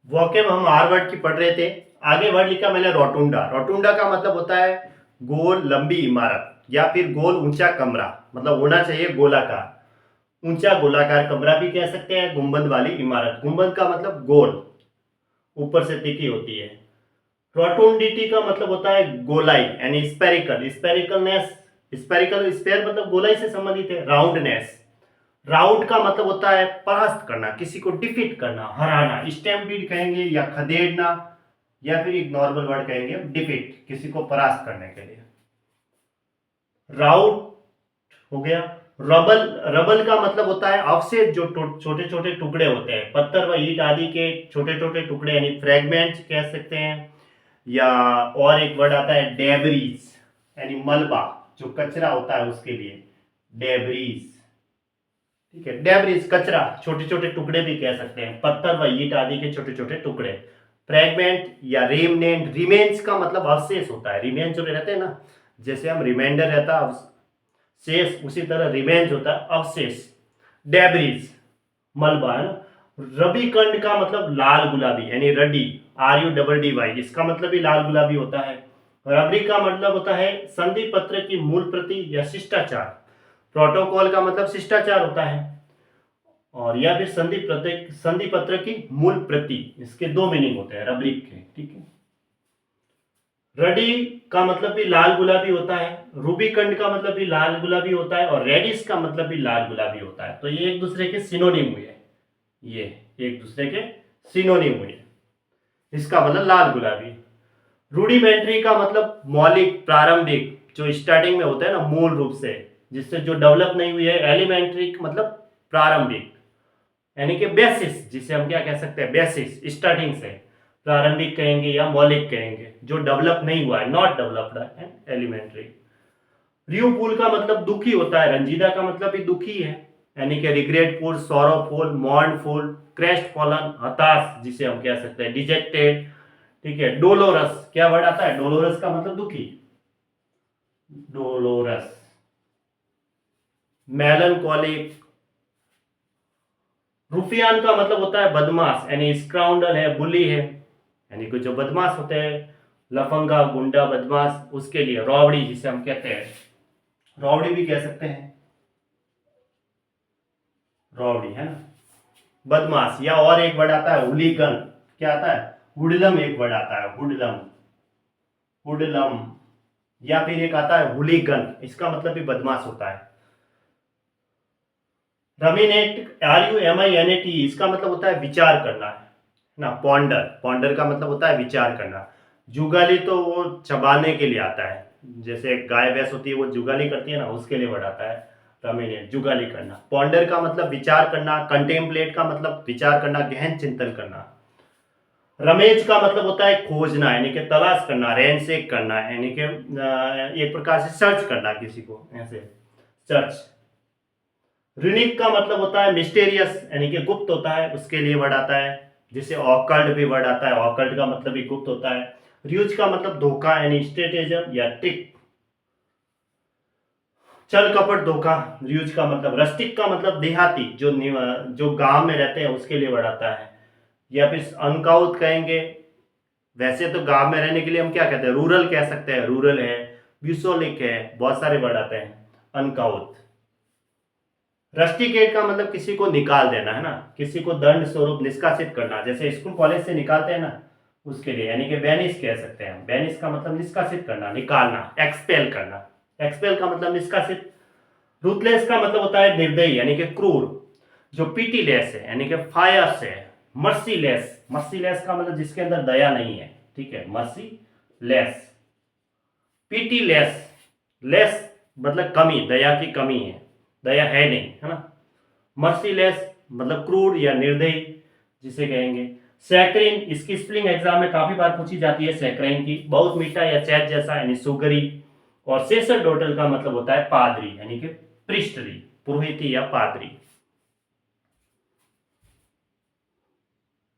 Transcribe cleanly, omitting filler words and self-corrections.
Vocab हम are word की पढ़ रहे थे। आगे वर्ड लिखा मैंने रोटुंडा। रोटुंडा का मतलब होता है गोल लंबी इमारत या फिर गोल ऊंचा कमरा, मतलब होना चाहिए गोलाकार। ऊंचा गोलाकार कमरा भी कह सकते हैं, गुंबद वाली इमारत। गुंबद का मतलब गोल, ऊपर से तिखी होती है। रोटुंडिटी का मतलब होता है गोलाई यानी स्पेरिकल, स्पेरिकलनेस। स्पेरिकल स्पेयर मतलब गोलाई से संबंधित है। राउंडनेस, राउंड का मतलब होता है परास्त करना, किसी को डिफीट करना, हराना। स्टैम्पीड कहेंगे या खदेड़ना, या फिर एक नॉर्मल वर्ड कहेंगे डिफीट, किसी को परास्त करने के लिए। राउट हो गया। रबल, रबल का मतलब होता है अवशेष, जो छोटे छोटे टुकड़े होते हैं, पत्थर व ईंट आदि के छोटे छोटे टुकड़े यानी फ्रेगमेंट्स कह सकते हैं। या और एक वर्ड आता है डेब्रीज यानी मलबा, जो कचरा होता है उसके लिए डेब्रीज। ठीक है, डेब्रिज कचरा, छोटे छोटे टुकड़े भी कह सकते हैं, पत्थर व ईंट आदि के छोटे छोटे टुकड़े। फ्रेगमेंट या रेमनेंट, रिमेन्स का मतलब अवशेष होता है। रिमेन्स जो रहते हैं ना, जैसे हम रिमाइंडर रहता है शेष, उसी तरह रिमेन्स होता है अवशेष। डेब्रिज मलबा है ना। रबी कंड का मतलब लाल गुलाबी यानी रडी, RUDDY, इसका मतलब भी लाल गुलाबी होता है। रबरी का मतलब होता है संधि पत्र की मूल प्रति या शिष्टाचार। प्रोटोकॉल का मतलब शिष्टाचार होता है। और या फिर संधि पत्र की मूल प्रति, इसके दो मीनिंग होते हैं रबरिक के। ठीक है, रडी का मतलब भी लाल गुलाबी होता है, रूबीकंड का मतलब भी लाल गुलाबी होता है, और रेडिस का मतलब भी लाल गुलाबी होता है। तो ये एक दूसरे के सिनोनिम हुए, ये एक दूसरे के सिनोनिम हुए। इसका मतलब लाल गुलाबी। रूडिमेंट्री का मतलब मौलिक, प्रारंभिक, जो स्टार्टिंग में होता है ना मूल रूप से, जिससे जो डेवलप नहीं हुई है। एलिमेंट्री मतलब प्रारंभिक यानी कि बेसिस, जिसे हम क्या कह सकते हैं बेसिस, स्टार्टिंग से। प्रारंभिक कहेंगे या मौलिक कहेंगे, जो डेवलप नहीं हुआ है, नॉट डेवलप्ड है, एलिमेंट्री। रियूफुल का मतलब दुखी होता है, रंजीदा का मतलब भी दुखी है, यानी कि रिग्रेटफुल, सॉरोफुल, मॉर्नफुल, क्रेस्ट फॉलन, हताश जिसे हम कह सकते हैं, डिजेक्टेड। ठीक है, डोलोरस, क्या वर्ड आता है डोलोरस का मतलब दुखी, डोलोरस। मेलनकॉलिक। रुफियान का मतलब होता है बदमाश, यानी स्काउंडल है, बुली है, यानी कि जो बदमाश होते हैं, लफंगा, गुंडा, बदमाश, उसके लिए रॉबड़ी जिसे हम कहते हैं, रॉबड़ी भी कह सकते हैं, रॉबड़ी है ना, बदमाश। या और एक वर्ड आता है हुलीगन, क्या आता है हुडलम, एक वर्ड आता है हुडलम, हुडलम। या फिर एक आता है हुलीगन, इसका मतलब भी बदमाश होता है। रमिनेट, RUMINAT, इसका मतलब होता है विचार करना है ना। पॉन्डर, पॉन्डर का मतलब होता है विचार करना। जुगाली तो वो चबाने के लिए आता है, जैसे गाय भैंस होती है वो जुगाली करती है ना, उसके लिए वर्ड आता है रमिनेट, जुगाली करना। पॉन्डर का मतलब विचार करना। कंटेम्पलेट का मतलब विचार करना, गहन चिंतन करना। रमेज का मतलब होता है खोजना, यानी कि तलाश करना, रैंसेक करना, यानी कि एक प्रकार से सर्च करना किसी को, ऐसे सर्च। ऋणिक का मतलब होता है मिस्टेरियस, यानी कि गुप्त होता है, उसके लिए वर्ड आता है। जिसे ऑकल्ट भी वर्ड आता है, ऑकल्ट का मतलब भी गुप्त होता है। र्यूज का मतलब धोखा यानी स्ट्रेटेजम या ट्रिक, छल कपट धोखा। र्यूज का मतलब रस्टिक का मतलब देहाती, जो गांव में रहते हैं उसके लिए वर्ड आता है। या फिर अनकाउथ कहेंगे, वैसे तो गांव में रहने के लिए हम क्या कहते हैं रूरल कह सकते हैं, रूरल है, ब्यूसोलिक है, बहुत सारे वर्ड आते हैं। अनकाउथ। रस्टिकेट का मतलब किसी को निकाल देना है ना, किसी को दंड स्वरूप निष्कासित करना, जैसे स्कूल कॉलेज से निकालते हैं ना, उसके लिए, यानी कि बैनिश कह सकते हैं। बैनिश का मतलब निष्कासित करना, निकालना, एक्सपेल करना। एक्सपेल का मतलब निष्कासित। रूथलेस का मतलब होता है निर्दयी, यानी कि क्रूर। जो पीटीलेस है यानी कि फायर्स है। मर्सीलेस, मर्सीलेस का मतलब जिसके अंदर दया नहीं है। ठीक है, मर्सी लेस। पीटीलेस, लेस मतलब कमी, दया की कमी है, दया है नहीं, है ना। मर्सीलेस मतलब क्रूर या निर्दयी जिसे कहेंगे। सैक्रिन, इसकी स्पेलिंग एग्जाम में काफी बार पूछी जाती है सैक्राइन की, बहुत मीठा या चैट जैसा यानी सुगरी। और सेसरडोटल का मतलब होता है पादरी, यानी कि प्रिस्टरी, पुरोहिती या पादरी।